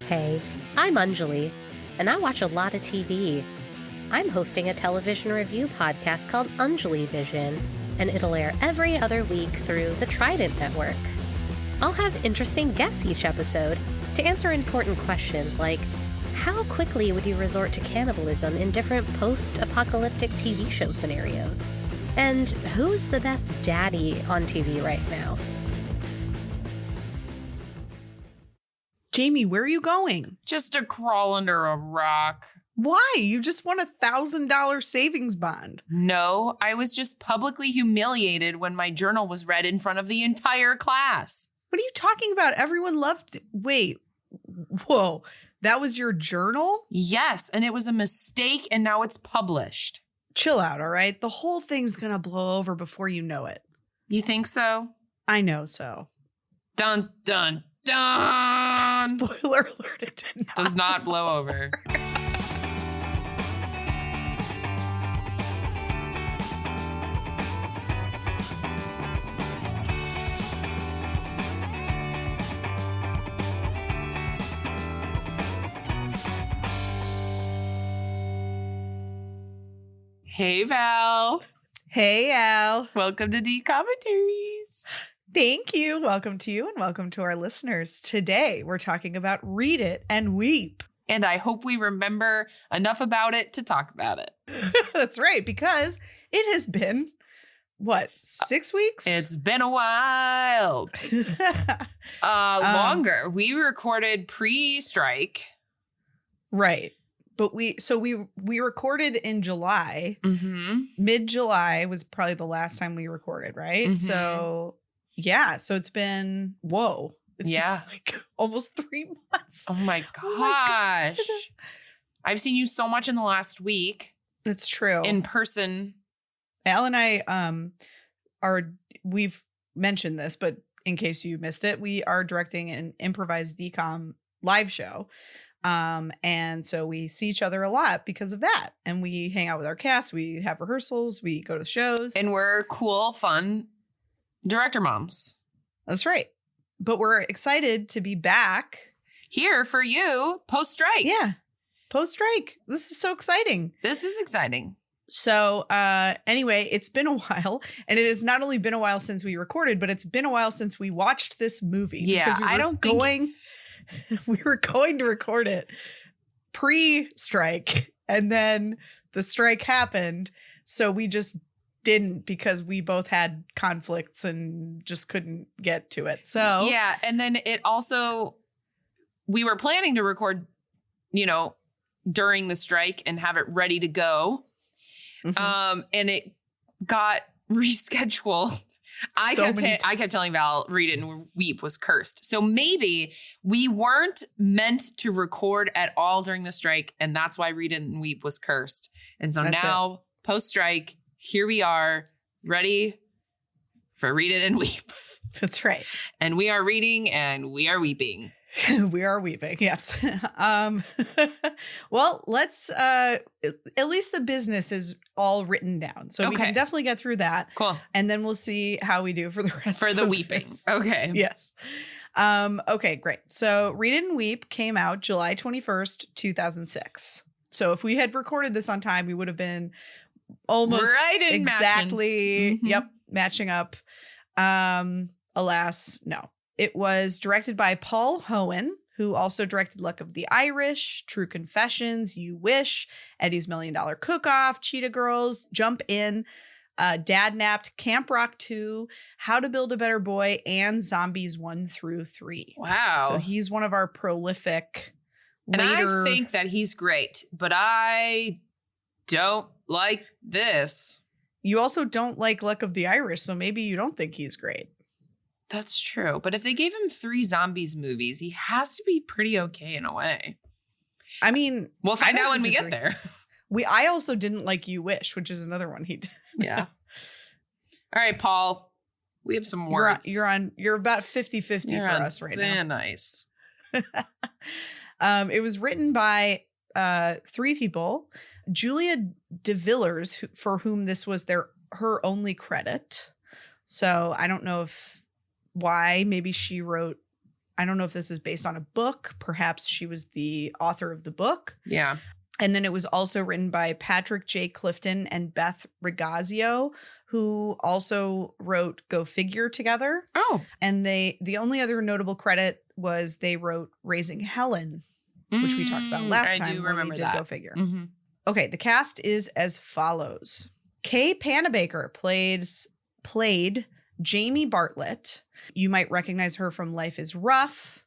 Hey, I'm Anjali, and I watch a lot of TV. I'm hosting a television review podcast called Anjali Vision, and it'll air every other week through the Trident network. I'll have interesting guests each episode to answer important questions like, how quickly would you resort to cannibalism in different post-apocalyptic TV show scenarios? And who's the best daddy on TV right now? Jamie, where are you going? Just to crawl under a rock. Why? You just won $1,000 savings bond. No, I was just publicly humiliated when my journal was read in front of the entire class. What are you talking about? Everyone loved... Wait. Whoa. That was your journal? Yes, and it was a mistake, and now it's published. Chill out, all right? The whole thing's gonna blow over before you know it. You think so? I know so. Dun, dun, dun! Spoiler alert, it did not. Does not blow over. Hey, Val. Hey, Al. Welcome to D Commentaries. Thank you. Welcome to you and welcome to our listeners. Today, we're talking about Read It and Weep. And I hope we remember enough about it to talk about it. That's right, because it has been, 6 weeks? It's been a while. Longer. We recorded pre-strike. Right. But we recorded in July. Mm-hmm. Mid-July was probably the last time we recorded, right? Mm-hmm. So, yeah. So it's been, It's been like almost 3 months. Oh my gosh. I've seen you so much in the last week. It's true. In person. Al and I we've mentioned this, but in case you missed it, we are directing an improvised DCOM live show. And so we see each other a lot because of that. And we hang out with our cast. We have rehearsals. We go to shows. And we're cool, fun director moms. That's right. But we're excited to be back. Here for you post-strike. Yeah. Post-strike. This is so exciting. This is exciting. So anyway, it's been a while. And it has not only been a while since we recorded, but it's been a while since we watched this movie. Yeah, We were going to record it pre-strike, and then the strike happened. So we just didn't, because we both had conflicts and just couldn't get to it. So yeah. And then it also, we were planning to record, during the strike and have it ready to go. Mm-hmm. And it got rescheduled. I kept telling Val, Read It and Weep was cursed. So maybe we weren't meant to record at all during the strike, and that's why Read It and Weep was cursed. And so now, post-strike, here we are, ready for Read It and Weep. That's right. And we are reading and we are weeping. We are weeping, yes. Well, let's, at least the business is all written down. So we can definitely get through that. Cool. And then we'll see how we do for the rest of the weeping. This. Okay. Yes. Okay, great. So Read It and Weep came out July 21st, 2006. So if we had recorded this on time, we would have been almost exactly, matching up. Alas, no. It was directed by Paul Hohen, who also directed Luck of the Irish, True Confessions, You Wish, Eddie's $1 Million Cook-Off, Cheetah Girls, Jump In, Dad Napped, Camp Rock 2, How to Build a Better Boy, and Zombies 1 through 3. Wow. So he's one of our prolific And I think that he's great, but I don't like this. You also don't like Luck of the Irish, so maybe you don't think he's great. That's true. But if they gave him 3 zombies movies, he has to be pretty okay in a way. I mean, we'll find out when we get there. I also didn't like You Wish, which is another one he did. Yeah. All right, Paul. We have some words. You're about 50-50 for us right now. Nice. It was written by 3 people. Julia DeVillers, for whom this was her only credit. So I don't know why. Maybe she wrote I don't know if this is based on a book. Perhaps she was the author of the book. Yeah. And then it was also written by Patrick J. Clifton and Beth Regazio, who also wrote Go Figure together. Oh. And the only other notable credit was they wrote Raising Helen, which we talked about last time. I do remember when we did that. Go Figure. Mm-hmm. Okay, the cast is as follows. Kay Panabaker played Jamie Bartlett. You might recognize her from Life is Rough.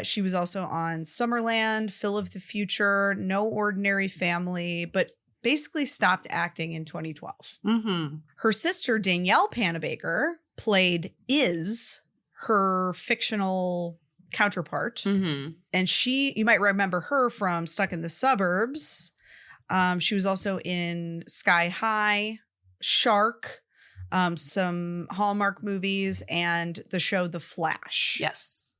She was also on Summerland, Phil of the Future, No Ordinary Family, but basically stopped acting in 2012. Mm-hmm. Her sister, Danielle Panabaker, played her fictional counterpart. Mm-hmm. And you might remember her from Stuck in the Suburbs. She was also in Sky High, Shark, some Hallmark movies, and the show The Flash. Yes.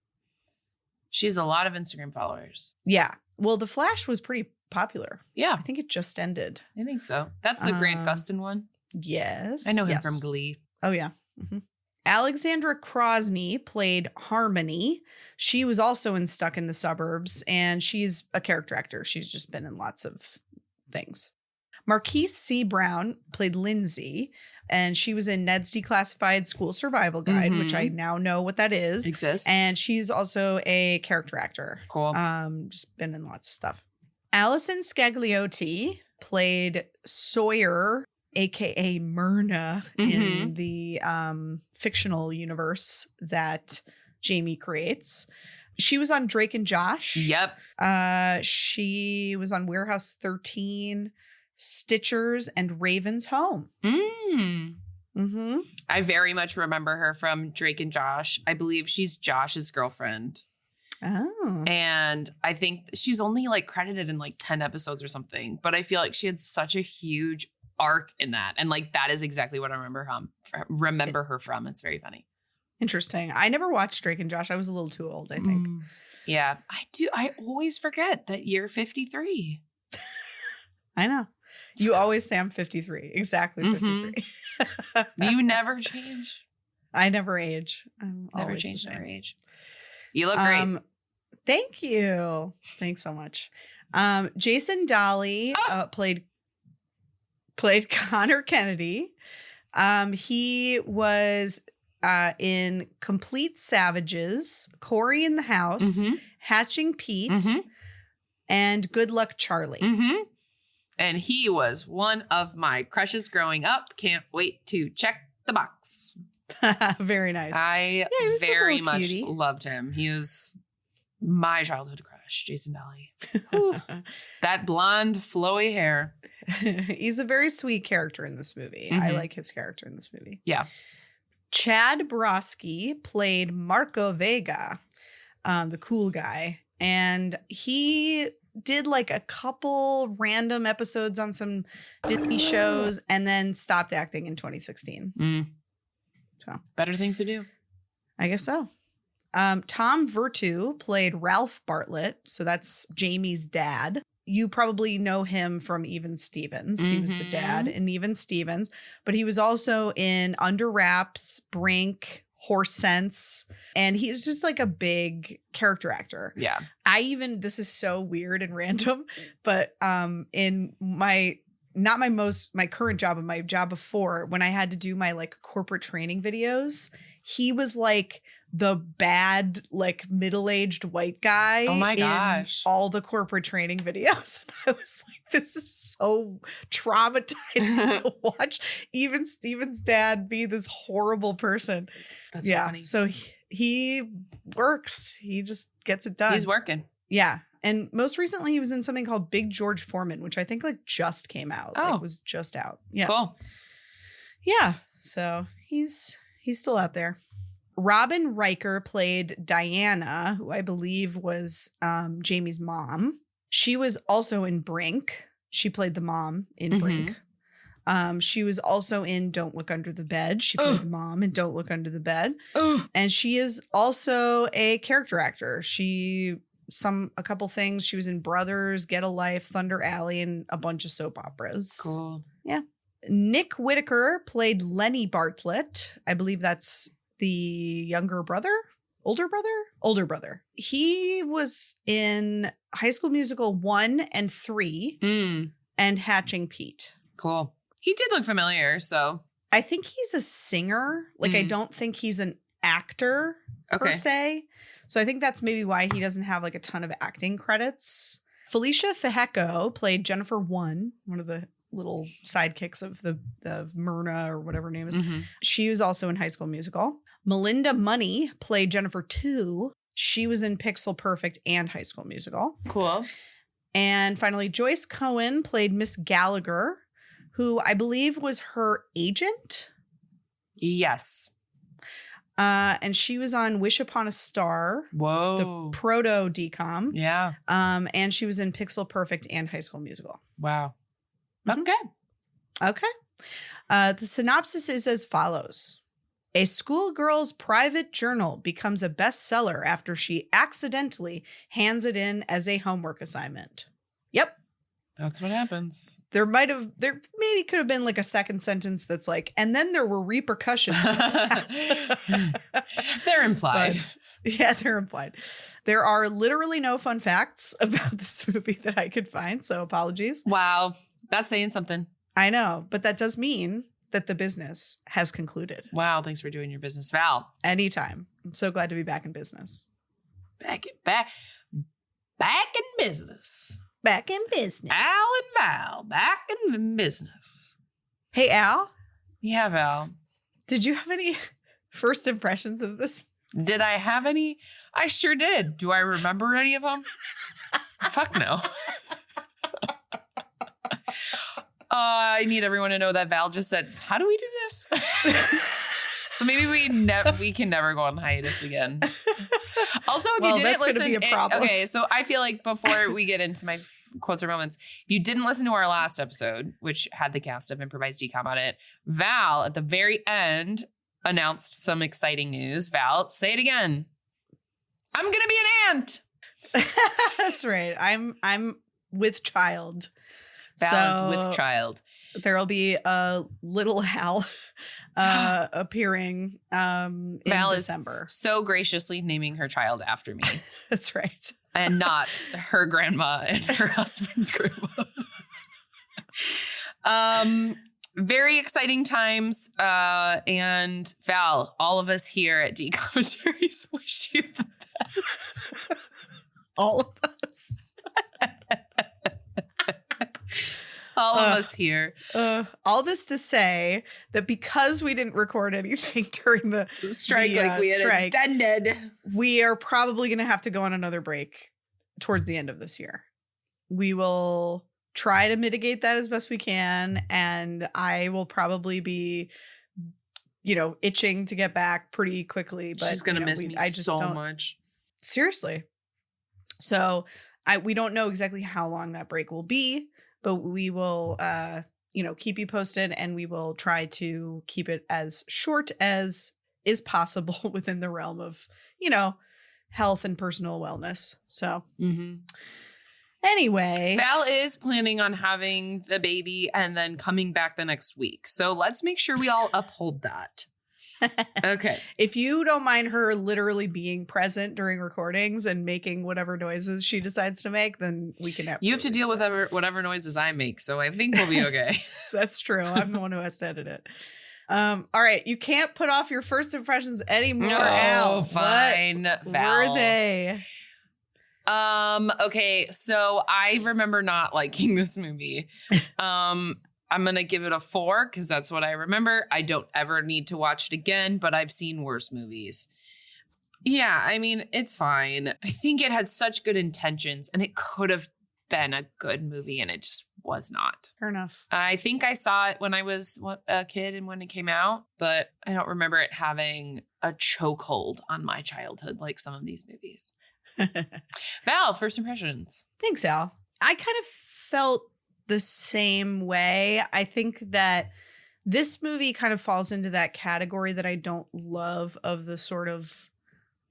She has a lot of Instagram followers. Yeah. Well, The Flash was pretty popular. Yeah. I think it just ended. I think so. That's the Grant Gustin one. Yes. I know him from Glee. Oh, yeah. Mm-hmm. Alexandra Crosney played Harmony. She was also in Stuck in the Suburbs, and she's a character actor. She's just been in lots of things. Marquise C. Brown played Lindsay, and she was in Ned's Declassified School Survival Guide, which I now know what that is. Exists. And she's also a character actor. Cool. Just been in lots of stuff. Allison Scagliotti played Sawyer, aka Myrna, in the fictional universe that Jamie creates. She was on Drake and Josh. Yep. She was on Warehouse 13, Stitchers, and Raven's Home. Mm-hmm. I very much remember her from Drake and Josh. I believe she's Josh's girlfriend. Oh. And I think she's only like credited in like 10 episodes or something. But I feel like she had such a huge arc in that. And like that is exactly what I remember her from. It's very funny. Interesting. I never watched Drake and Josh. I was a little too old, I think. Yeah, I do. I always forget that you're 53. I know. You always say I'm 53. Exactly 53. You never change. I never age. I'm Never always change the same. or age. You look great. Thank you. Thanks so much. Jason Dolly played Connor Kennedy. He was in Complete Savages, Corey in the House, Hatching Pete, and Good Luck Charlie. And he was one of my crushes growing up. Can't wait to check the box. Very nice. I he was a very little much cutie. loved him. He was my childhood crush, Jason Dolly. Whew. That blonde, flowy hair. He's a very sweet character in this movie. I like his character in this movie. Yeah. Chad Broski played Marco Vega, the cool guy. And he did like a couple random episodes on some Disney shows and then stopped acting in 2016. So better things to do. I guess so. Tom Vertu played Ralph Bartlett. So that's Jamie's dad. You probably know him from Even Stevens. He was the dad in Even Stevens, but he was also in Under Wraps, Brink, Horse Sense, and he's just like a big character actor. Yeah. This is so weird and random, but in my current job and my job before, when I had to do my like corporate training videos, he was like the bad, like middle-aged white guy. Oh my gosh. In all the corporate training videos. And I was like, this is so traumatizing to watch even Steven's dad be this horrible person. That's so funny. So he works. He just gets it done. He's working. Yeah. And most recently he was in something called Big George Foreman, which I think like just came out. Oh. Like, was just out. Yeah. Cool. Yeah. So he's still out there. Robin Riker played Diana, who I believe was Jamie's mom. She was also in Brink. She played the mom in Brink. She was also in Don't Look Under the Bed. She played the mom in Don't Look Under the Bed. And she is also a character actor. A couple things. She was in Brothers, Get a Life, Thunder Alley, and a bunch of soap operas. Cool. Yeah. Nick Whitaker played Lenny Bartlett. I believe that's the younger brother. Older brother. He was in High School Musical 1 and 3 and Hatching Pete. Cool. He did look familiar, so. I think he's a singer. Like, I don't think he's an actor per se. So I think that's maybe why he doesn't have like a ton of acting credits. Felicia Feheko played Jennifer 1, one of the little sidekicks of the Myrna or whatever her name is. She was also in High School Musical. Melinda Money played Jennifer 2. She was in Pixel Perfect and High School Musical. Cool. And finally, Joyce Cohen played Miss Gallagher, who I believe was her agent. Yes. And she was on Wish Upon a Star. Whoa. The proto DCOM. Yeah. And she was in Pixel Perfect and High School Musical. Wow. Mm-hmm. Okay. The synopsis is as follows. A schoolgirl's private journal becomes a bestseller after she accidentally hands it in as a homework assignment. Yep. That's what happens. There maybe could have been like a second sentence that's like, and then there were repercussions for that. They're implied. Yeah, they're implied. There are literally no fun facts about this movie that I could find, so apologies. Wow. That's saying something. I know, but that does mean that the business has concluded. Wow. Thanks for doing your business, Val. Anytime. I'm so glad to be back in business. Back in business. Back in business. Al and Val, back in the business. Hey, Al. Yeah, Val. Did you have any first impressions of this? Did I have any? I sure did. Do I remember any of them? Fuck no. I need everyone to know that Val just said, how do we do this? So maybe we can never go on hiatus again. Also, if you didn't listen, okay, so I feel like before we get into my quotes or moments, if you didn't listen to our last episode, which had the cast of Improvised Decom on it, Val at the very end announced some exciting news. Val, say it again. I'm gonna be an aunt. That's right. I'm with child. Val is with child. There'll be a little Hal appearing in Val December. Is so graciously naming her child after me. That's right. And not her grandma and her husband's grandma. Very exciting times. And Val, all of us here at D Commentaries wish you the best. All of us. All of us here. All this to say that because we didn't record anything during the strike, like we had intended, we are probably going to have to go on another break towards the end of this year. We will try to mitigate that as best we can, and I will probably be, itching to get back pretty quickly. But she's gonna miss me so much. Seriously. So we don't know exactly how long that break will be. But we will, keep you posted, and we will try to keep it as short as is possible within the realm of, health and personal wellness. So anyway. Val is planning on having the baby and then coming back the next week. So let's make sure we all uphold that. Okay. If you don't mind her literally being present during recordings and making whatever noises she decides to make, then we can absolutely. You have to deal with whatever noises I make, so I think we'll be okay. That's true. I'm the one who has to edit it. All right. You can't put off your first impressions anymore, Al. Oh, fine. What Val. were they? Okay, so I remember not liking this movie. I'm going to give it a 4 because that's what I remember. I don't ever need to watch it again, but I've seen worse movies. Yeah, I mean, it's fine. I think it had such good intentions and it could have been a good movie and it just was not. Fair enough. I think I saw it when I was a kid and when it came out, but I don't remember it having a chokehold on my childhood like some of these movies. Val, first impressions. Thanks, Al. I kind of felt the same way. I think that this movie kind of falls into that category that I don't love, of the sort of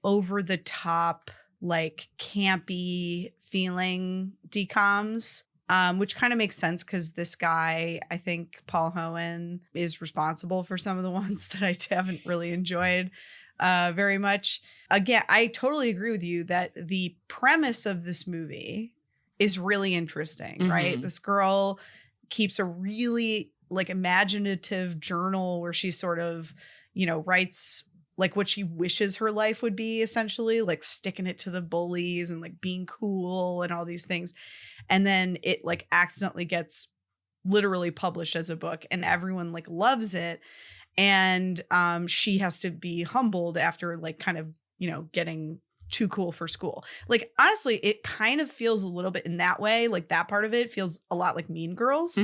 over the top, like campy feeling DCOMs, which kind of makes sense because this guy, I think Paul Hohen, is responsible for some of the ones that I haven't really enjoyed. very much. Again, I totally agree with you that the premise of this movie is really interesting, right? This girl keeps a really like imaginative journal where she sort of, writes like what she wishes her life would be, essentially, like sticking it to the bullies and like being cool and all these things. And then it like accidentally gets literally published as a book and everyone like loves it. And she has to be humbled after like kind of, getting too cool for school. Like, honestly, it kind of feels a little bit in that way. Like that part of it feels a lot like Mean Girls,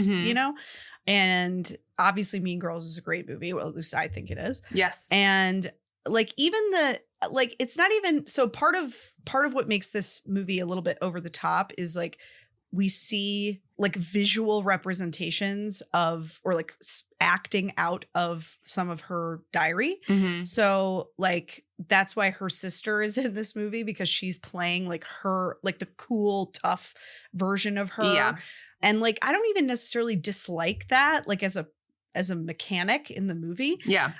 and obviously Mean Girls is a great movie. Well, at least I think it is. Yes. And like even it's not even so part of what makes this movie a little bit over the top is like we see like visual representations of or like acting out of some of her diary. So like that's why her sister is in this movie, because she's playing like her like the cool tough version of her. Yeah. And like I don't even necessarily dislike that like as a mechanic in the movie. Yeah.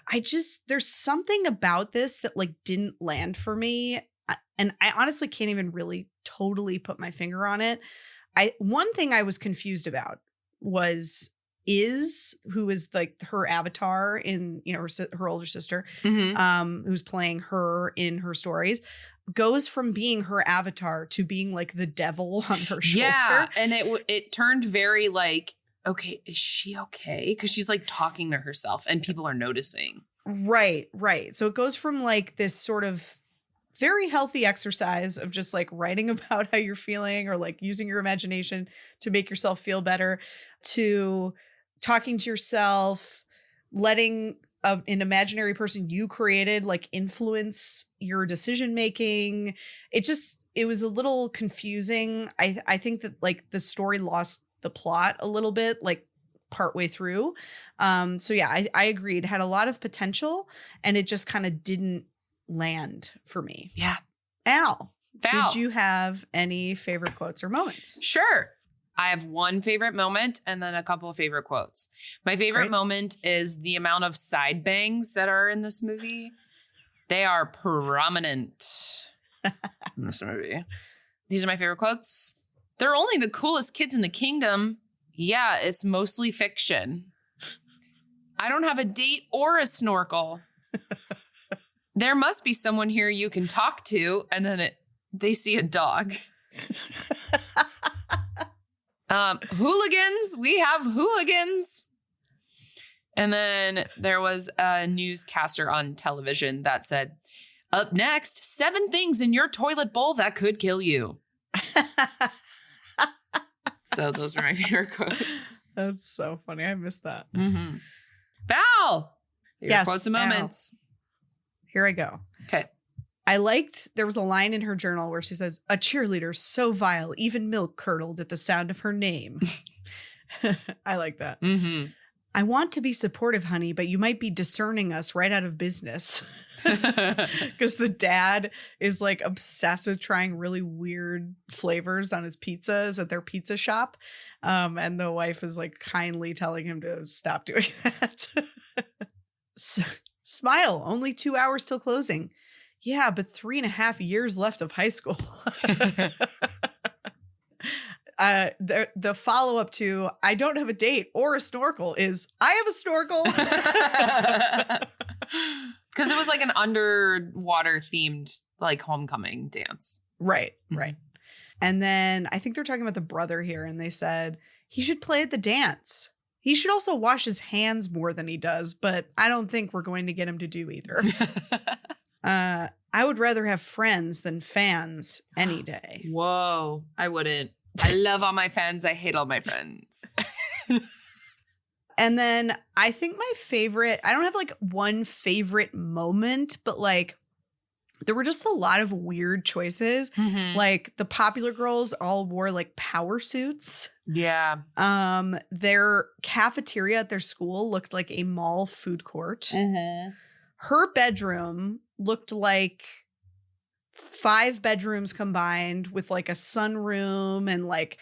There's something about this that like didn't land for me. And I honestly can't even really totally put my finger on it. One thing I was confused about was who is like her avatar in, her older sister, who's playing her in her stories, goes from being her avatar to being like the devil on her shoulder. Yeah. And it turned very like, okay, is she okay? Because she's like talking to herself and people are noticing. Right. So it goes from like this sort of very healthy exercise of just like writing about how you're feeling or like using your imagination to make yourself feel better to talking to yourself, letting an imaginary person you created like influence your decision making. It was a little confusing. I think that like the story lost the plot a little bit like partway through. So yeah, I agreed. It had a lot of potential and it just kind of didn't land for me. Yeah. Val, Val, did you have any favorite quotes or moments? Sure. I have one favorite moment and then a couple of favorite quotes. My favorite moment is the amount of side bangs that are in this movie. They are prominent in this movie. These are my favorite quotes. They're only the coolest kids in the kingdom. Yeah, it's mostly fiction. I don't have a date or a snorkel. There must be someone here you can talk to. And then they see a dog. Hooligans. We have hooligans. And then there was a newscaster on television that said, up next, 7 things in your toilet bowl that could kill you. So those are my favorite quotes. That's so funny. I missed that. Val. Yes, quotes and moments. Val. Here I go. Okay. There was a line in her journal where she says, a cheerleader so vile, even milk curdled at the sound of her name. I like that. I want to be supportive, honey, but you might be discerning us right out of business. Because the dad is like obsessed with trying really weird flavors on his pizzas at their pizza shop. And the wife is like kindly telling him to stop doing that. Smile, only 2 hours till closing. Yeah, but 3.5 years left of high school. The follow-up to I don't have a date or a snorkel is I have a snorkel. Because it was like an underwater themed like homecoming dance. Right. And then I think they're talking about the brother here, and they said he should play at the dance. He should also wash his hands more than he does, but I don't think we're going to get him to do either. I would rather have friends than fans any day. Whoa, I wouldn't. I love all my fans. I hate all my friends. And then I think my favorite, I don't have like one favorite moment, but like there were just a lot of weird choices. Like the popular girls all wore like power suits. Yeah. Their cafeteria at their school looked like a mall food court. Her bedroom looked like 5 bedrooms combined with like a sunroom and like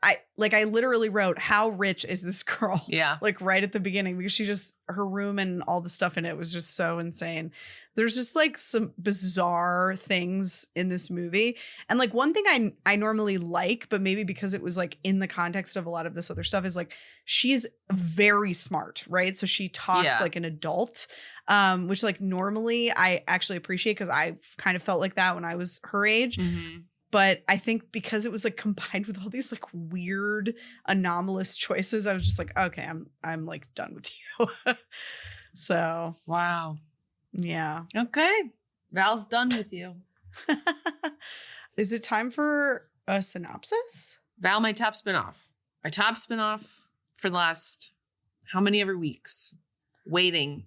I literally wrote, how rich is this girl? Yeah. Like right at the beginning, because her room and all the stuff in it was just so insane. There's just like some bizarre things in this movie. And like one thing I normally like, but maybe because it was like in the context of a lot of this other stuff, is like she's very smart, right? So she talks like an adult, which like normally I actually appreciate, because I kind of felt like that when I was her age. Mm-hmm. But I think because it was like combined with all these like weird anomalous choices, I was just like, okay, I'm like done with you. So wow. Yeah. Okay. Val's done with you. Is it time for a synopsis? Val, my top spinoff. My top spinoff for the last how many ever weeks, waiting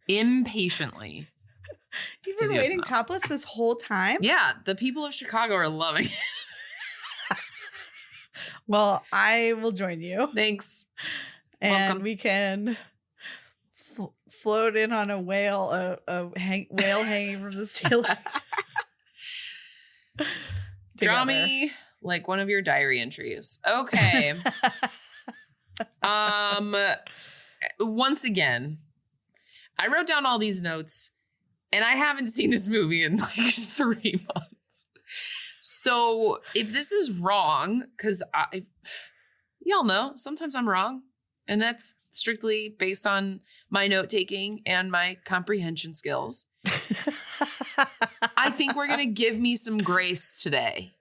impatiently. You've been waiting topless this whole time? Yeah, the people of Chicago are loving it. Well, I will join you. Thanks. And welcome. We can float in on a whale, whale hanging from the ceiling. Draw me like one of your diary entries. Okay. Once again, I wrote down all these notes. And I haven't seen this movie in like 3 months. So if this is wrong, because y'all know, sometimes I'm wrong. And that's strictly based on my note taking and my comprehension skills. I think we're going to give me some grace today.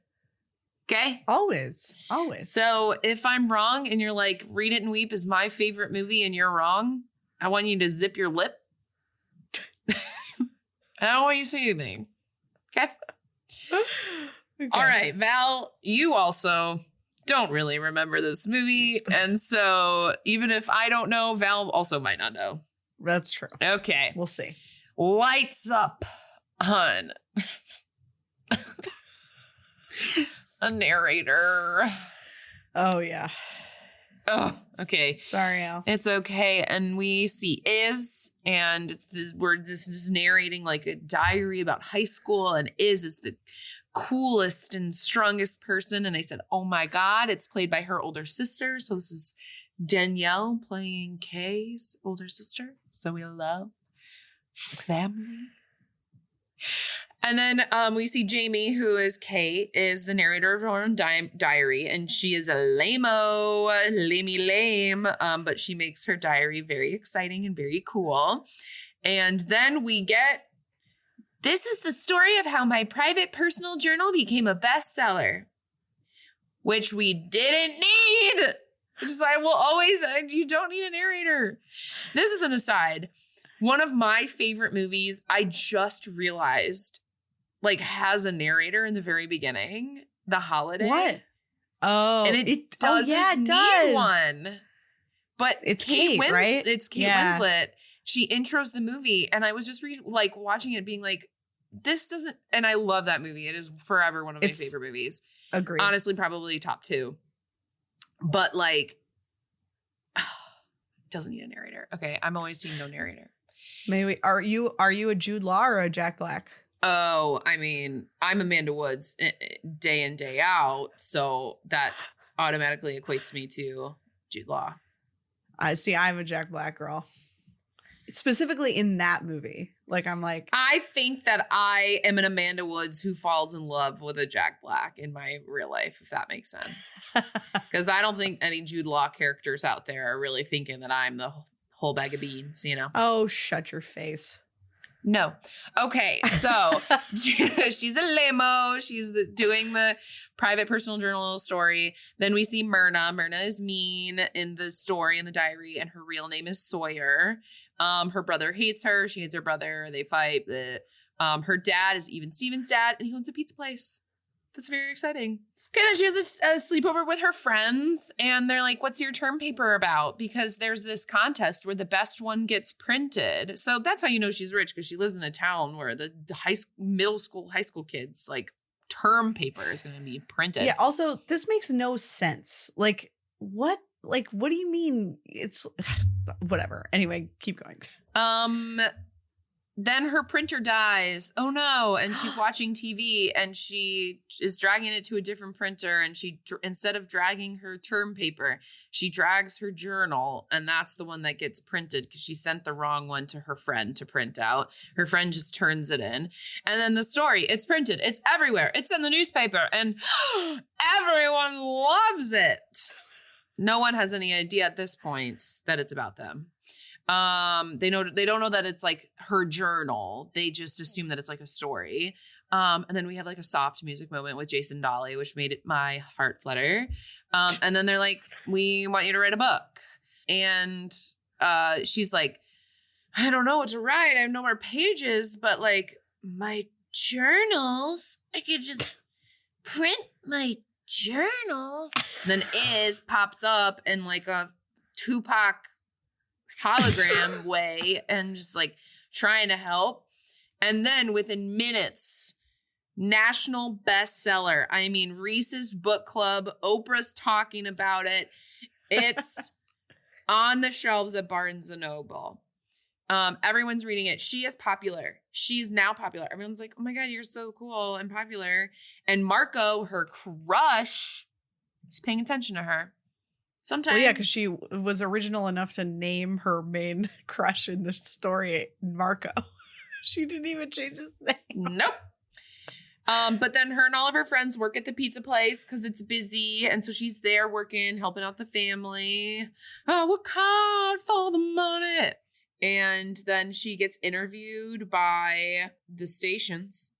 Okay? Always. So if I'm wrong and you're like, Read It and Weep is my favorite movie and you're wrong, I want you to zip your lip. I don't want you to say anything. Okay? All right, Val, you also don't really remember this movie. And so even if I don't know, Val also might not know. That's true. Okay. We'll see. Lights up, hun. A narrator. Oh, yeah. Oh, okay. Sorry, Al. It's okay. And we see Iz, and this is narrating like a diary about high school, and Iz is the coolest and strongest person. And I said, oh my God, it's played by her older sister. So this is Danielle playing Kay's older sister. So we love family. And then we see Jamie, who is Kate, is the narrator of her own diary, and she is a lame, but she makes her diary very exciting and very cool. And then we get, this is the story of how my private personal journal became a bestseller, which we didn't need. Which is why I will always, you don't need a narrator. This is an aside. One of my favorite movies, I just realized, like, has a narrator in the very beginning. The Holiday. What? Oh, and it doesn't need one. But it's Kate, right? It's Kate Winslet. She intros the movie, and I was just watching it, being like, "This doesn't." And I love that movie. It is forever one of my favorite movies. Agreed. Honestly, probably top 2. But like, doesn't need a narrator. Okay, I'm always team no narrator. Maybe are you a Jude Law or a Jack Black? Oh, I mean, I'm Amanda Woods day in, day out. So that automatically equates me to Jude Law. I see. I'm a Jack Black girl. Specifically in that movie. Like, I'm like, I think that I am an Amanda Woods who falls in love with a Jack Black in my real life, if that makes sense. Because I don't think any Jude Law characters out there are really thinking that I'm the whole bag of beans, you know? Oh, shut your face. No. Okay, so she's a lame-o. She's doing the private personal journal story. Then we see Myrna. Myrna is mean in the story, in the diary, and her real name is Sawyer. Her brother hates her. She hates her brother. They fight. Her dad is Even Stevens' dad, and he owns a pizza place. That's very exciting. Okay, then she has a sleepover with her friends, and they're like, what's your term paper about? Because there's this contest where the best one gets printed. So that's how you know she's rich, because she lives in a town where the middle school, high school kids, like, term paper is going to be printed. Yeah, also, this makes no sense. Like, what? Like, what do you mean? It's whatever. Anyway, keep going. then her printer dies. Oh no. And she's watching TV and she is dragging it to a different printer. And she, instead of dragging her term paper, she drags her journal. And that's the one that gets printed because she sent the wrong one to her friend to print out. Her friend just turns it in. And then the story, it's printed. It's everywhere. It's in the newspaper. And everyone loves it. No one has any idea at this point that it's about them. They don't know that it's like her journal. They just assume that it's like a story. And then we have like a soft music moment with Jason Dolly, which made my heart flutter. And then they're like, we want you to write a book. And she's like, I don't know what to write. I have no more pages, but like my journals, I could just print my journals. And then Iz pops up in like a Tupac hologram way and just like trying to help. And then within minutes, national bestseller. I mean, Reese's Book Club, Oprah's talking about it. It's on the shelves at Barnes & Noble. Everyone's reading it. She is popular. She's now popular. Everyone's like, oh my God, you're so cool and popular. And Marco, her crush, is paying attention to her. Sometimes. Well, yeah, because she was original enough to name her main crush in the story Marco. She didn't even change his name. Nope. But then her and all of her friends work at the pizza place because it's busy. And so she's there working, helping out the family. Oh, work hard for the money. And then she gets interviewed by the stations.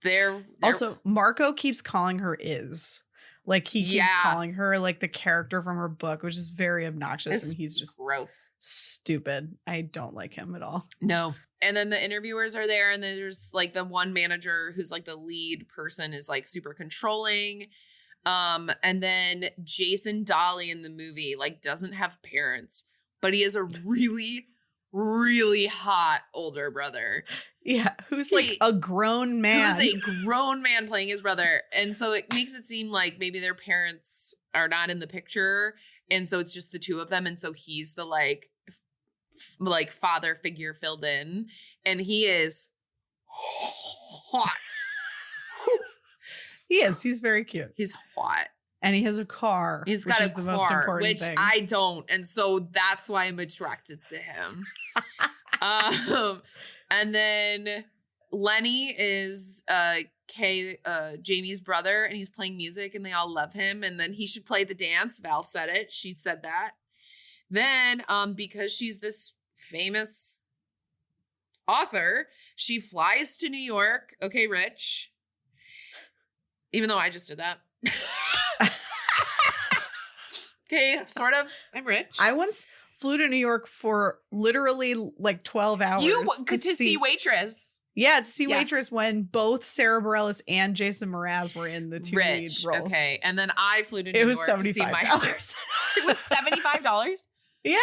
They're also, Marco keeps calling her Iz. Like, he keeps calling her, like, the character from her book, which is very obnoxious. And he's just gross. Stupid. I don't like him at all. No. And then the interviewers are there. And then there's, like, the one manager who's, like, the lead person is, like, super controlling. And then Jason Dolly in the movie, like, doesn't have parents. But he is a really, really hot older brother. Yeah, who's like a grown man. Who's a grown man playing his brother. And so it makes it seem like maybe their parents are not in the picture. And so it's just the two of them. And so he's the like father figure filled in. And he is hot. He is. He's very cute. He's hot. And he has a car. He's got a the most car, important which thing. I don't. And so that's why I'm attracted to him. And then Lenny is Jamie's brother, and he's playing music, and they all love him. And then he should play the dance. Val said it. She said that. Then, because she's this famous author, she flies to New York. Okay, rich. Even though I just did that. Okay, sort of. I'm rich. I once flew to New York for literally like 12 hours. You to see Waitress. Yeah, to see Waitress when both Sarah Bareilles and Jason Mraz were in the two lead roles. Okay, and then I flew to New York to see my house. It was $75? Yeah,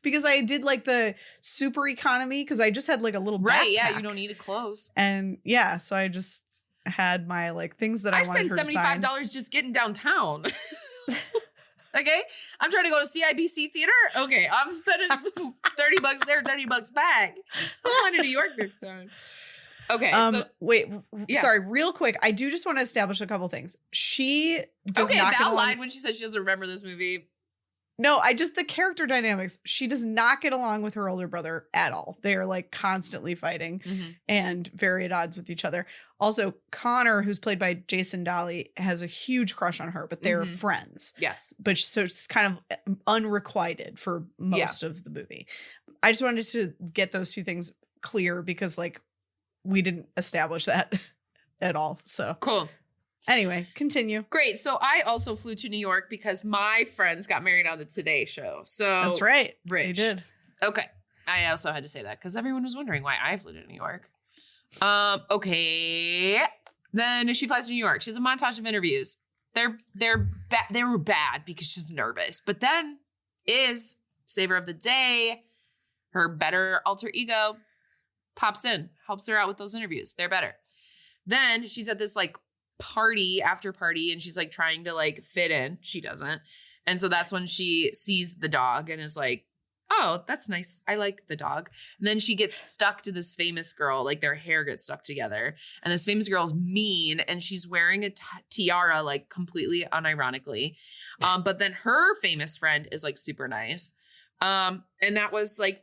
because I did like the super economy because I just had like a little backpack. Right, yeah, you don't need to close. And yeah, so I just had my like things that I wanted her to sign. I spent $75 just getting downtown. Okay, I'm trying to go to CIBC Theater. Okay, I'm spending $30 there, $30 back. I'm flying to New York next time. Okay, so wait, sorry, real quick. I do just want to establish a couple things. She does not Val lied when she said she doesn't remember this movie. No, the character dynamics. She does not get along with her older brother at all. They are like constantly fighting and very at odds with each other. Also, Connor, who's played by Jason Dolly, has a huge crush on her, but they're friends. Yes. But so it's kind of unrequited for most of the movie. I just wanted to get those two things clear because like we didn't establish that at all. So cool. Anyway, continue. Great. So I also flew to New York because my friends got married on the Today Show. So that's right. Rich. They did. Okay. I also had to say that because everyone was wondering why I flew to New York. Okay. Then she flies to New York. She has a montage of interviews. They were bad because she's nervous. But then is Saver of the Day, her better alter ego, pops in, helps her out with those interviews. They're better. Then she's at this like after party, and she's like trying to like fit in. She doesn't. And so that's when she sees the dog and is like, oh, that's nice. I like the dog. And then she gets stuck to this famous girl, like their hair gets stuck together. And this famous girl's mean and she's wearing a tiara, like completely unironically. But then her famous friend is like super nice. And that was like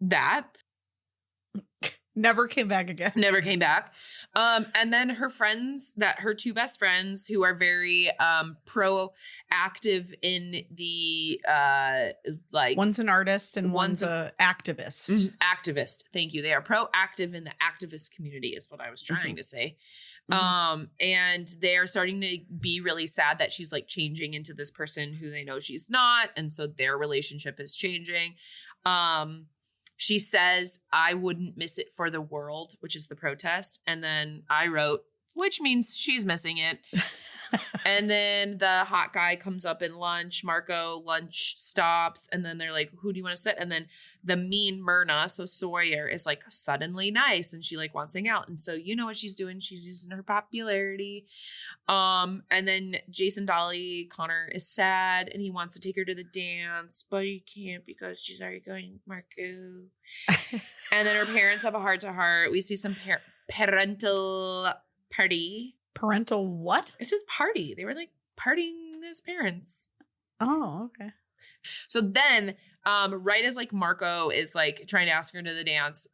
that. Never came back again. Never came back. And then her friends, her two best friends who are very proactive in the like. One's an artist and one's a activist. Activist. Thank you. They are proactive in the activist community is what I was trying to say. And they're starting to be really sad that she's like changing into this person who they know she's not. And so their relationship is changing. She says, I wouldn't miss it for the world, which is the protest. And then I wrote, which means she's missing it. And then the hot guy comes up in lunch. Marco, lunch stops. And then they're like, who do you want to sit? And then the mean Myrna, so Sawyer, is like suddenly nice. And she like wants to hang out. And so you know what she's doing. She's using her popularity. And then Jason Dolly, Connor is sad and he wants to take her to the dance, but he can't because she's already going Marco. And then her parents have a heart-to-heart. We see some parental party. Parental what? It's just party. They were like partying as parents. Oh, okay. So then, right as like Marco is like trying to ask her to the dance,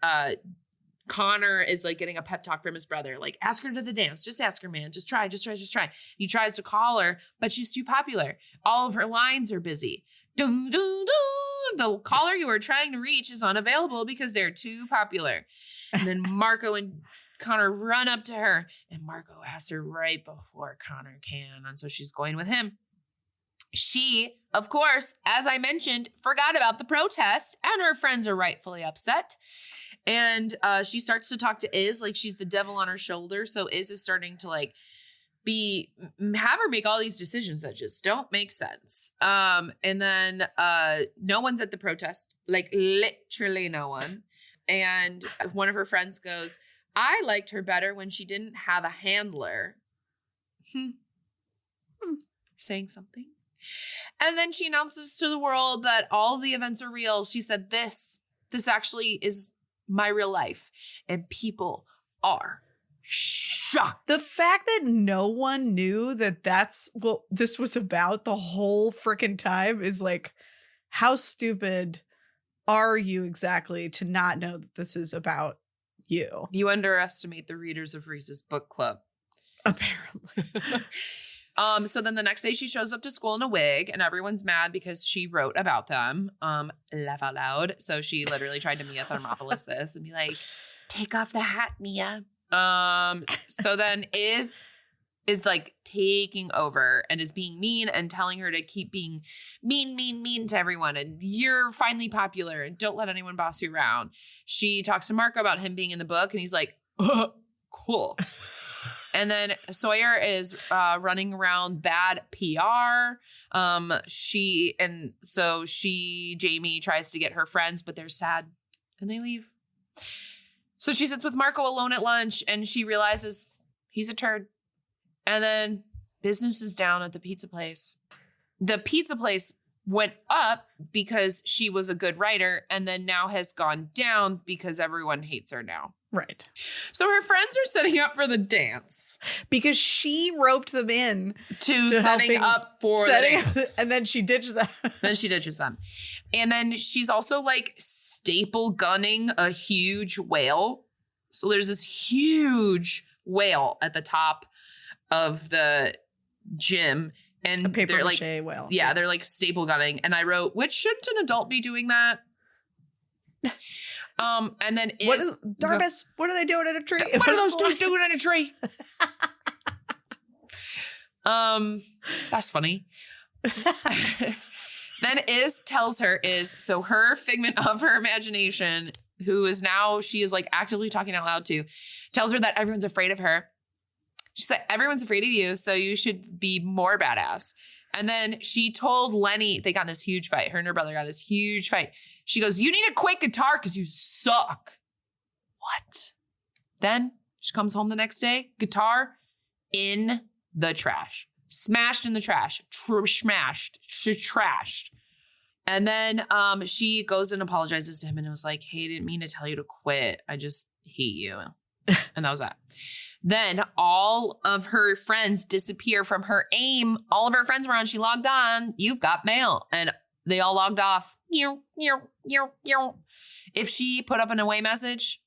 Connor is like getting a pep talk from his brother. Like, ask her to the dance. Just ask her, man. Just try. He tries to call her, but she's too popular. All of her lines are busy. Doo, doo, doo. The caller you are trying to reach is unavailable because they're too popular. And then Marco and Connor run up to her and Marco asks her right before Connor can. And so she's going with him. She, of course, as I mentioned, forgot about the protest and her friends are rightfully upset. And she starts to talk to Iz like she's the devil on her shoulder. So Iz is starting to like have her make all these decisions that just don't make sense. And then no one's at the protest, like literally no one. And one of her friends goes, I liked her better when she didn't have a handler. Saying something. And then she announces to the world that all the events are real. She said, this actually is my real life. And people are shocked. The fact that no one knew that that's what this was about the whole freaking time is like, how stupid are you exactly to not know that this is about you? You underestimate the readers of Reese's book club. Apparently. So then the next day she shows up to school in a wig and everyone's mad because she wrote about them. Laugh out loud. So she literally tried to Mia Thermopolis this and be like, take off the hat, Mia. So then is like taking over and is being mean and telling her to keep being mean to everyone. And you're finally popular and don't let anyone boss you around. She talks to Marco about him being in the book and he's like, cool. And then Sawyer is running around bad PR. Jamie tries to get her friends, but they're sad and they leave. So she sits with Marco alone at lunch and she realizes he's a turd. And then business is down at the pizza place. The pizza place went up because she was a good writer and then now has gone down because everyone hates her now. Right. So her friends are setting up for the dance. Because she roped them in to setting up for the dance. And then she ditched them. Then she ditches them. And then she's also like staple gunning a huge whale. So there's this huge whale at the top of the gym. And a paper they're mache like, whale. Yeah, they're like staple gunning. And I wrote, which shouldn't an adult be doing that? And then Darbus, what are they doing in a tree? What are those two doing in a tree? That's funny. Then tells her so her figment of her imagination, who is now, she is like actively talking out loud to, tells her that everyone's afraid of her. She said, everyone's afraid of you, so you should be more badass. And then she told Lenny, they got in this huge fight. Her and her brother got this huge fight. She goes, you need to quit guitar because you suck. What? Then she comes home the next day, guitar in the trash. Smashed in the trash. Trashed. And then she goes and apologizes to him and was like, hey, I didn't mean to tell you to quit. I just hate you. And that was that. Then all of her friends disappear from her AIM. All of her friends were on. She logged on. You've got mail. And they all logged off. If she put up an away message,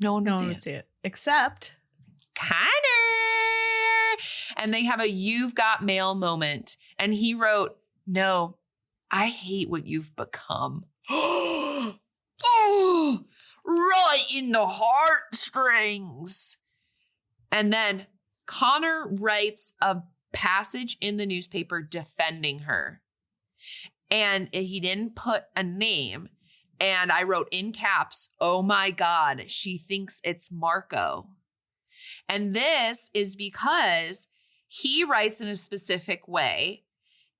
no one would see it. Except Connor. And they have a you've got mail moment. And he wrote, no, I hate what you've become. Oh, right in the heartstrings. And then Connor writes a passage in the newspaper defending her. And he didn't put a name. And I wrote in caps, oh my God, she thinks it's Marco. And this is because he writes in a specific way.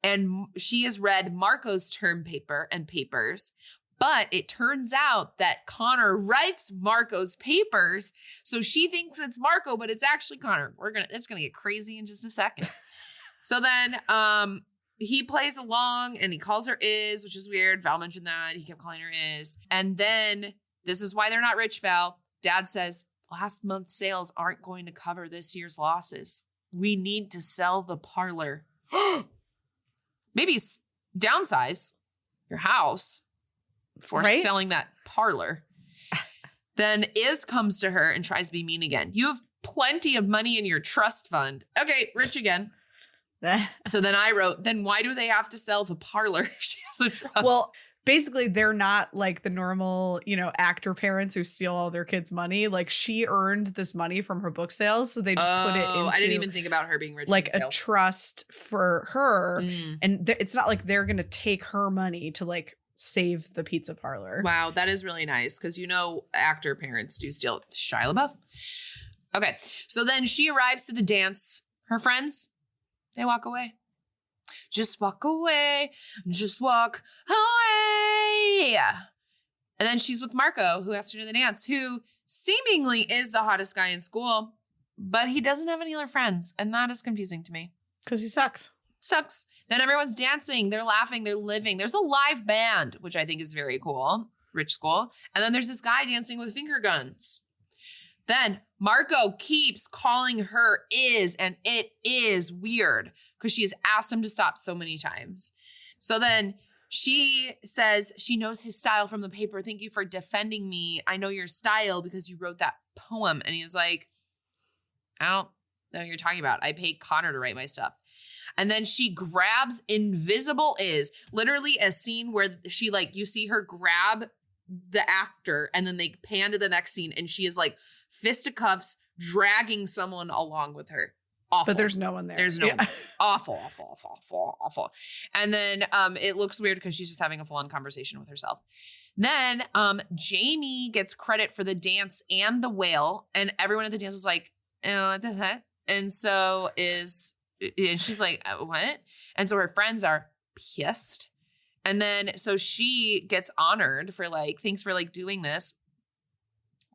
And she has read Marco's term paper and papers. But it turns out that Connor writes Marco's papers. So she thinks it's Marco, but it's actually Connor. It's gonna get crazy in just a second. So then he plays along and he calls her Iz, which is weird. Val mentioned that. He kept calling her Iz. And then this is why they're not rich, Val. Dad says, last month's sales aren't going to cover this year's losses. We need to sell the parlor. Maybe downsize your house for selling that parlor. Then Iz comes to her and tries to be mean again. You have plenty of money in your trust fund. Okay, rich again. So then I wrote, then why do they have to sell the parlor if she has a trust? Well, basically they're not like the normal, actor parents who steal all their kids' money. Like she earned this money from her book sales. So they just put it into, I didn't even think about her being rich. Like a trust for her. Mm. And it's not like they're going to take her money to like save the pizza parlor. Wow, that is really nice because actor parents do steal. Shia LaBeouf. Okay, so then she arrives to the dance. Her friends, they walk away. Just walk away. Just walk away. And then she's with Marco, who asked her to the dance, who seemingly is the hottest guy in school, but he doesn't have any other friends, and that is confusing to me. Because he sucks. Sucks. Then everyone's dancing, they're laughing, they're living. There's a live band, which I think is very cool. Rich school. And then there's this guy dancing with finger guns. Then Marco keeps calling her Iz, and it is weird because she has asked him to stop so many times. So then she says she knows his style from the paper. Thank you for defending me. I know your style because you wrote that poem. And he was like, I don't know what you're talking about. I paid Connor to write my stuff. And then she grabs invisible Iz, literally a scene where she you see her grab the actor and then they pan to the next scene and she is fisticuffs dragging someone along with her. Awful. But there's no one there. There's no one there. Awful. And then it looks weird because she's just having a full-on conversation with herself. Then Jamie gets credit for the dance and the whale, and everyone at the dance is like, oh, what the heck? And so and she's like, what? And so her friends are pissed. And then so she gets honored for thanks for doing this.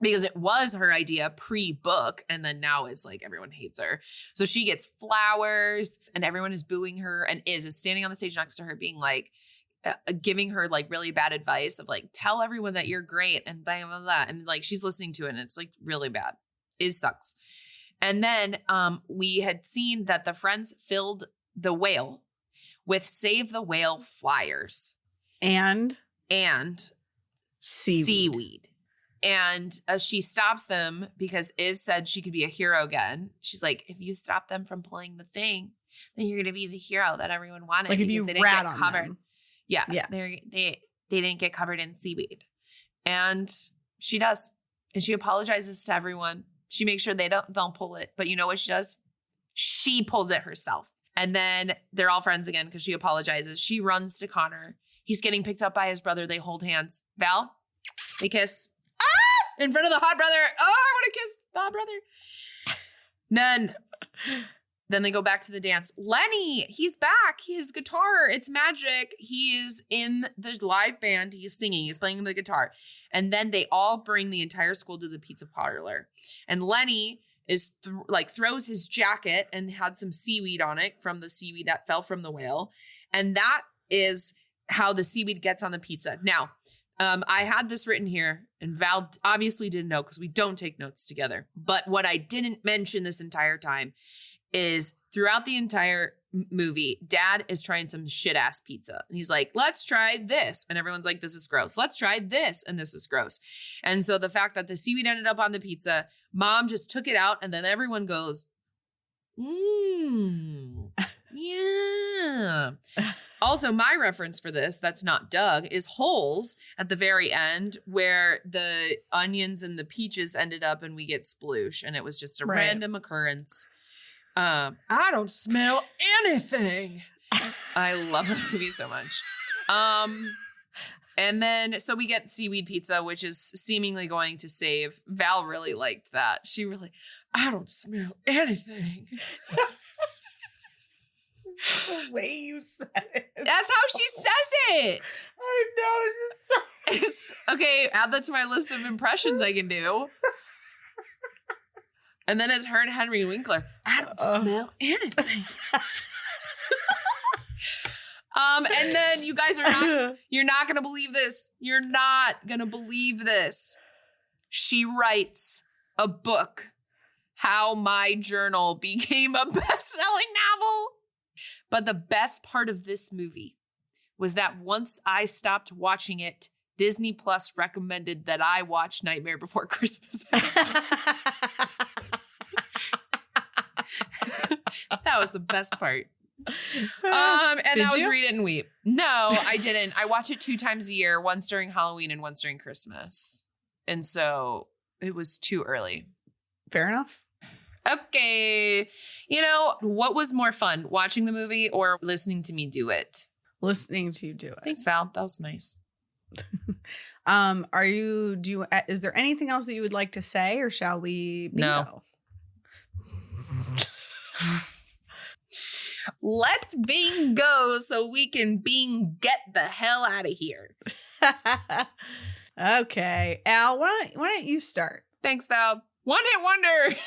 Because it was her idea pre-book, and then now it's everyone hates her. So she gets flowers, and everyone is booing her, and is standing on the stage next to her being giving her really bad advice of tell everyone that you're great, and blah, blah, blah. And she's listening to it, and it's really bad. It sucks. And then we had seen that the friends filled the whale with Save the Whale flyers. And seaweed. And she stops them because Iz said she could be a hero again. She's like, if you stop them from pulling the thing, then you're going to be the hero that everyone wanted. If you rat on them. Yeah. They didn't get covered in seaweed. And she does. And she apologizes to everyone. She makes sure they don't pull it. But you know what she does? She pulls it herself. And then they're all friends again because she apologizes. She runs to Connor. He's getting picked up by his brother. They hold hands. Val, they kiss. In front of the hot brother. Oh, I want to kiss the hot brother. Then they go back to the dance. Lenny, he's back. His guitar, it's magic. He is in the live band. He's singing. He's playing the guitar. And then they all bring the entire school to the pizza parlor. And Lenny is throws his jacket and had some seaweed on it from the seaweed that fell from the whale. And that is how the seaweed gets on the pizza. Now, I had this written here, and Val obviously didn't know because we don't take notes together. But what I didn't mention this entire time is throughout the entire movie, Dad is trying some shit ass pizza. And he's like, let's try this. And everyone's like, this is gross. Let's try this. And this is gross. And so the fact that the seaweed ended up on the pizza, Mom just took it out, and then everyone goes, yeah. Also, my reference for this, that's not Doug, is Holes at the very end where the onions and the peaches ended up and we get sploosh. And it was just a random occurrence. I don't smell anything. I love the movie so much. And then, so we get seaweed pizza, which is seemingly going to save. Val really liked that. She really, I don't smell anything. The way you said it. That's how she says it. I know. It's just so... Okay, add that to my list of impressions I can do. And then it's her and Henry Winkler. I don't smell anything. And then you guys you're not going to believe this. You're not going to believe this. She writes a book, How My Journal Became a Best-Selling Novel. But the best part of this movie was that once I stopped watching it, Disney Plus recommended that I watch Nightmare Before Christmas. That was the best part. And that was Read It and Weep. No, I didn't. I watch it 2 times a year, once during Halloween and once during Christmas. And so it was too early. Fair enough. Okay. You know, what was more fun, watching the movie or listening to me do it? Listening to you do it. Thanks, Val. That was nice. Is there anything else that you would like to say, or shall we bingo? No. Let's bingo so we can get the hell out of here. Okay. Al, why don't you start? Thanks, Val. One hit wonder.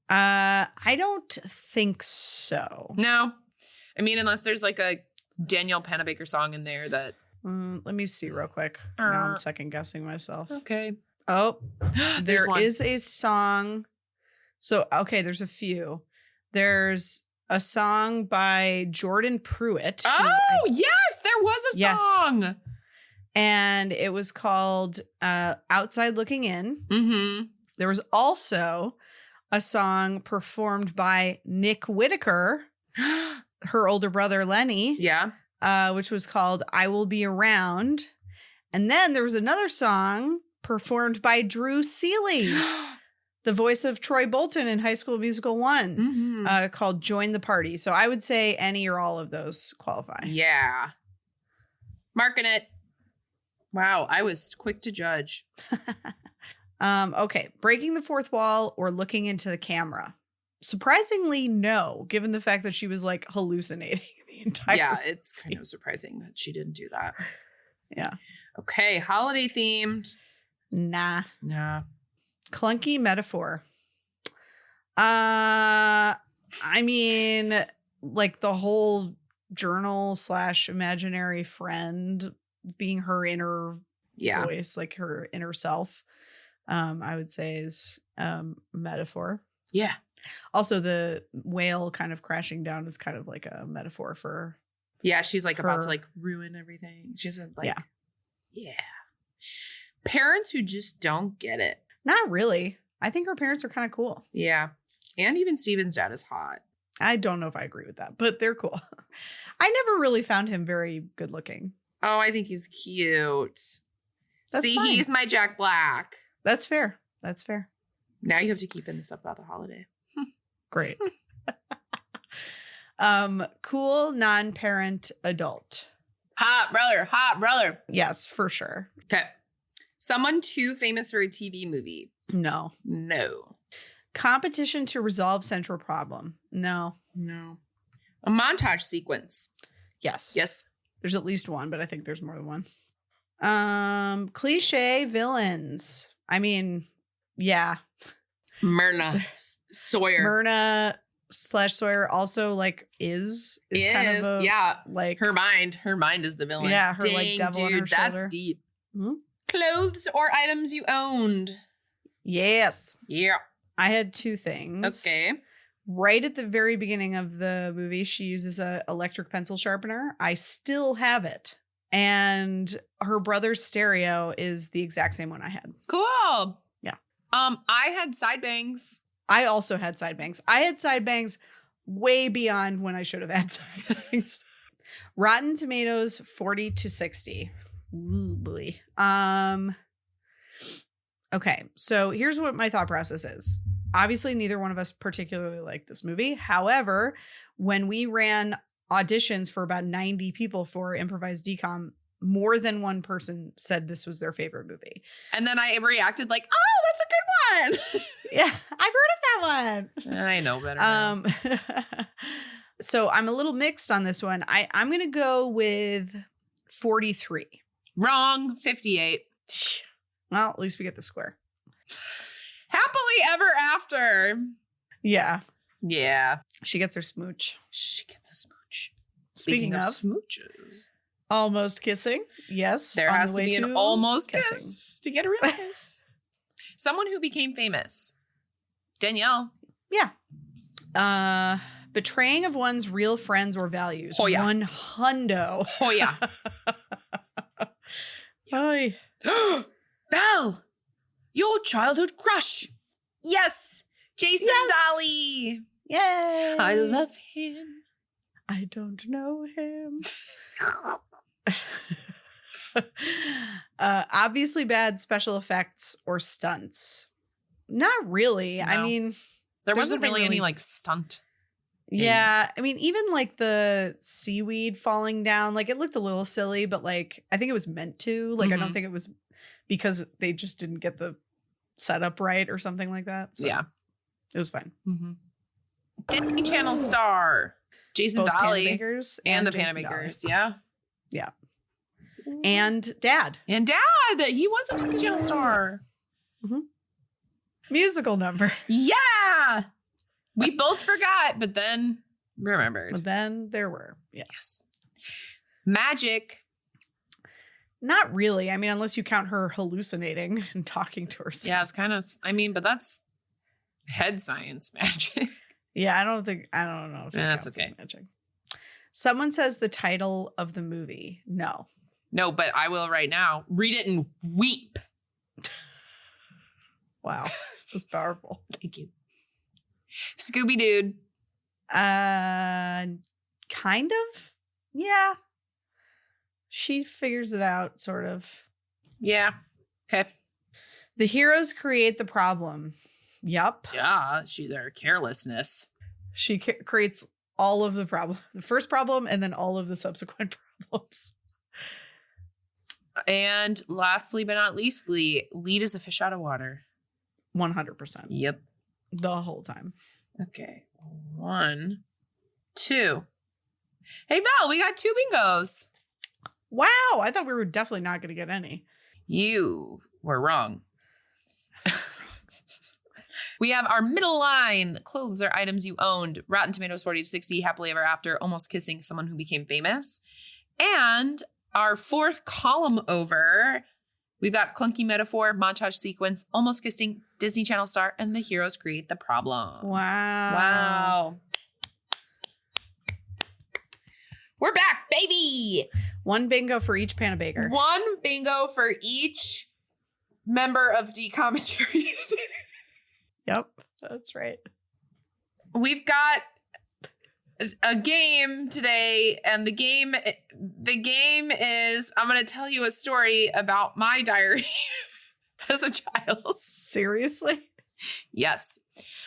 I don't think so. No. I mean, unless there's like a Danielle Panabaker song in there that. Let me see real quick. Now I'm second guessing myself. Okay. Oh, there is a song. So, okay, there's a few. There's a song by Jordan Pruitt. Oh, yes, there was a song. And it was called Outside Looking In. Mm-hmm. There was also a song performed by Nick Whitaker, her older brother Lenny. Yeah. Which was called I Will Be Around. And then there was another song performed by Drew Seeley, the voice of Troy Bolton in High School Musical 1, called Join the Party. So I would say any or all of those qualify. Yeah. Marking it. Wow, I was quick to judge. Okay, breaking the fourth wall or looking into the camera. Surprisingly, no, given the fact that she was like hallucinating the entire it's kind of surprising that she didn't do that. Yeah. Okay, holiday themed. Nah. Clunky metaphor. I mean, like the whole journal / imaginary friend being her inner voice, like her inner self, I would say is metaphor. Yeah. Also, the whale kind of crashing down is kind of like a metaphor for. Yeah, she's like about to like ruin everything. She's like, yeah. Parents who just don't get it. Not really. I think her parents are kind of cool. Yeah. And even Steven's dad is hot. I don't know if I agree with that, but they're cool. I never really found him very good looking. Oh, I think he's cute. That's fine. He's my Jack Black. That's fair. Now you have to keep in the stuff about the holiday. Great. Cool non-parent adult. Hot brother. Yes, for sure. Okay. Someone too famous for a TV movie. No. Competition to resolve central problem. No. A montage sequence. Yes. There's at least one, but I think there's more than one. Cliche villains. I mean, yeah. Myrna Sawyer. Myrna Sawyer also like is kind of a, like her mind is the villain. Yeah, her like devil on her that's shoulder. deep. Hmm? Clothes or items you owned. Yes. Yeah. I had two things. Okay. Right at the very beginning of the movie, she uses a electric pencil sharpener. I still have it. And her brother's stereo is the exact same one I had. Cool. Yeah. I had side bangs. I also had side bangs. I had side bangs way beyond when I should have had side bangs. Rotten Tomatoes 40 to 60. Ooh, boy. Okay, so here's what my thought process is. Obviously, neither one of us particularly liked this movie. However, when we ran auditions for about 90 people for improvised decom, more than one person said this was their favorite movie. And then I reacted like, oh, that's a good one. Yeah, I've heard of that one. I know better now. So I'm a little mixed on this one. I'm going to go with 43. Wrong. 58. Well, at least we get the square. Happily ever after. Yeah. Yeah. She gets her smooch. She gets a smooch. Speaking of smooches. Almost kissing. Yes. There has to be an almost kissing. kiss to get a real kiss. Someone who became famous. Danielle. Yeah. Betraying of one's real friends or values. Oh, yeah. One hundo. Oh, yeah. Hi. Val, your childhood crush. Yes. Jason Dolly. Yay. I love him. I don't know him. Obviously bad special effects or stunts. Not really. No. I mean, There there's wasn't nothing really any like stunt. Yeah. I mean, even like the seaweed falling down, like it looked a little silly, but like I think it was meant to. Like I don't think it was because they just didn't get the setup right or something like that. So yeah. It was fine. Mm-hmm. Disney Channel star Jason Both Dolly Panabakers and the Jason Panamakers. Dolly. Yeah. Yeah. And Dad. And Dad. He was a Disney Channel star. Musical number. Yeah. We both forgot, but then remembered. But then there were. Yeah. Yes. Magic. Not really. I mean, unless you count her hallucinating and talking to herself. Yeah, it's kind of, I mean, but that's head science magic. Yeah, I don't know if That's counts okay. as magic. Someone says the title of the movie. No. No, but I will right now. Read it and weep. Wow. That's powerful. Thank you. Scooby Dude. Kind of. Yeah. She figures it out, sort of. Yeah. Okay. The heroes create the problem. Yup. Yeah, their carelessness. She creates all of the problem. The first problem and then all of the subsequent problems. And lastly, but not leastly, lead as a fish out of water. 100%. Yep. The whole time. Okay. 1, 2. Hey, Val, we got 2 bingos. Wow. I thought we were definitely not going to get any. You were wrong. We have our middle line. Clothes are items you owned. Rotten Tomatoes 40 to 60. Happily ever after. Almost kissing someone who became famous. And our fourth column over, we've got clunky metaphor, montage sequence, almost kissing, Disney Channel star, and the heroes create the problem. Wow. Wow. We're back, baby. 1 bingo for each Panabaker. 1 bingo for each member of D-Commentaries. Yep, that's right. We've got a game today, and the game is I'm going to tell you a story about my diary as a child. Seriously? Yes.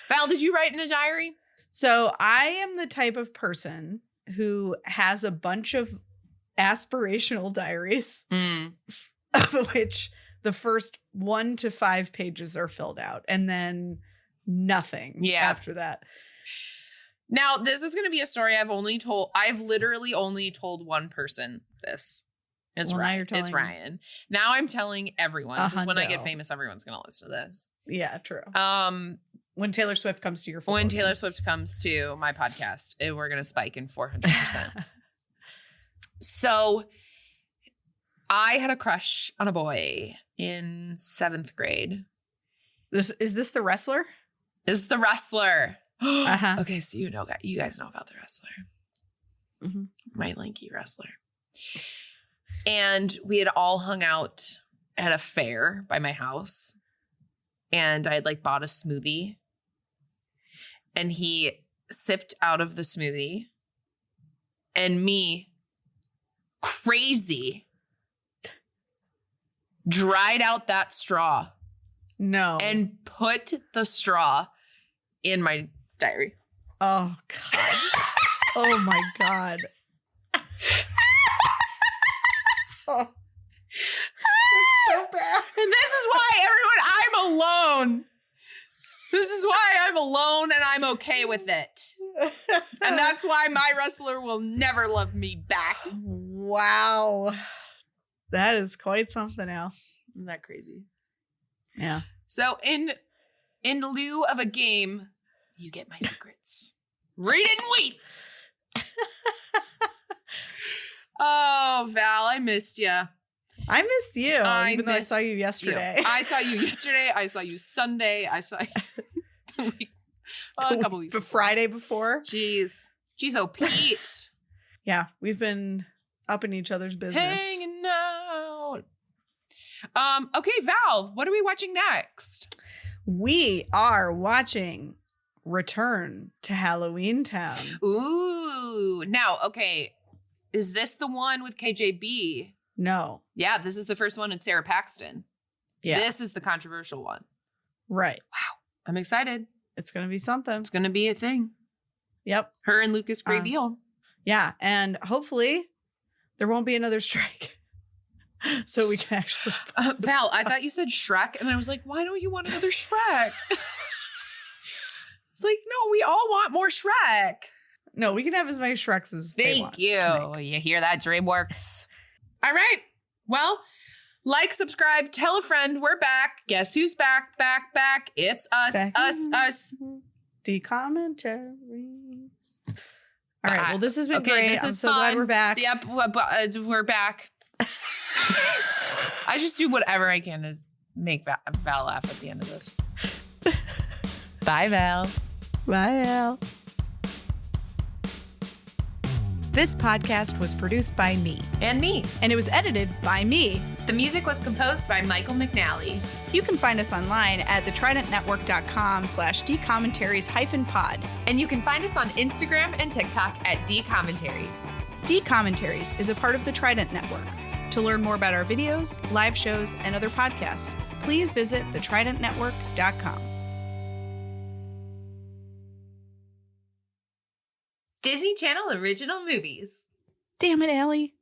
Val, did you write in a diary? So I am the type of person who has a bunch of aspirational diaries, of which the first 1 to 5 pages are filled out, and then nothing after that. Now, this is going to be a story I've literally only told one person this. It's Ryan. It's Ryan. Now I'm telling everyone, because when I get famous, everyone's going to listen to this. Yeah, true. When Taylor Swift comes to your football When game. Taylor Swift comes to my podcast, we're going to spike in 400%. So I had a crush on a boy in 7th grade. Is this the wrestler? This is the wrestler. Uh-huh. Okay, so you guys know about the wrestler. Mm-hmm. My lanky wrestler. And we had all hung out at a fair by my house. And I had like bought a smoothie. And he sipped out of the smoothie. And me, crazy, dried out that straw. No. And put the straw in my diary. Oh, God. Oh, my God. Oh. So bad. And this is why, everyone, I'm alone. This is why I'm alone and I'm okay with it. And that's why my wrestler will never love me back. Wow. That is quite something else. Isn't that crazy? Yeah. So in lieu of a game, you get my secrets. Read it and wait. Oh, Val, I missed you. I missed you, even though I saw you yesterday. I saw you yesterday. I saw you Sunday. I saw you a couple weeks before. Friday before. Jeez, oh, Pete. Yeah, we've been up in each other's business. Hanging out. Okay, Val, what are we watching next? We are watching Return to Halloweentown. Ooh, now, okay, is this the one with KJB? No. Yeah, this is the first one with Sarah Paxton. Yeah. This is the controversial one. Right. Wow. I'm excited. It's going to be something. It's going to be a thing. Yep. Her and Lucas Grabeel. Yeah. And hopefully there won't be another strike. So we can actually. Val, I thought you said Shrek. And I was like, why don't you want another Shrek? It's like, no, we all want more Shrek. No, we can have as many Shreks as they want. Thank you. You hear that, DreamWorks? All right. Well, like, subscribe, tell a friend. We're back. Guess who's back, back, back? It's us, Back. us. Commentaries. All right. Well, this has been great. This I'm is so fun. glad we're back. Yep, we're back. I just do whatever I can to make Val laugh at the end of this. Bye, Val. Bye, Al. This podcast was produced by me. And me. And it was edited by me. The music was composed by Michael McNally. You can find us online at thetridentnetwork.com/dcommentaries-pod. And you can find us on Instagram and TikTok at dcommentaries. D-Commentaries is a part of the Trident Network. To learn more about our videos, live shows, and other podcasts, please visit thetridentnetwork.com. Disney Channel original movies. Damn it, Allie.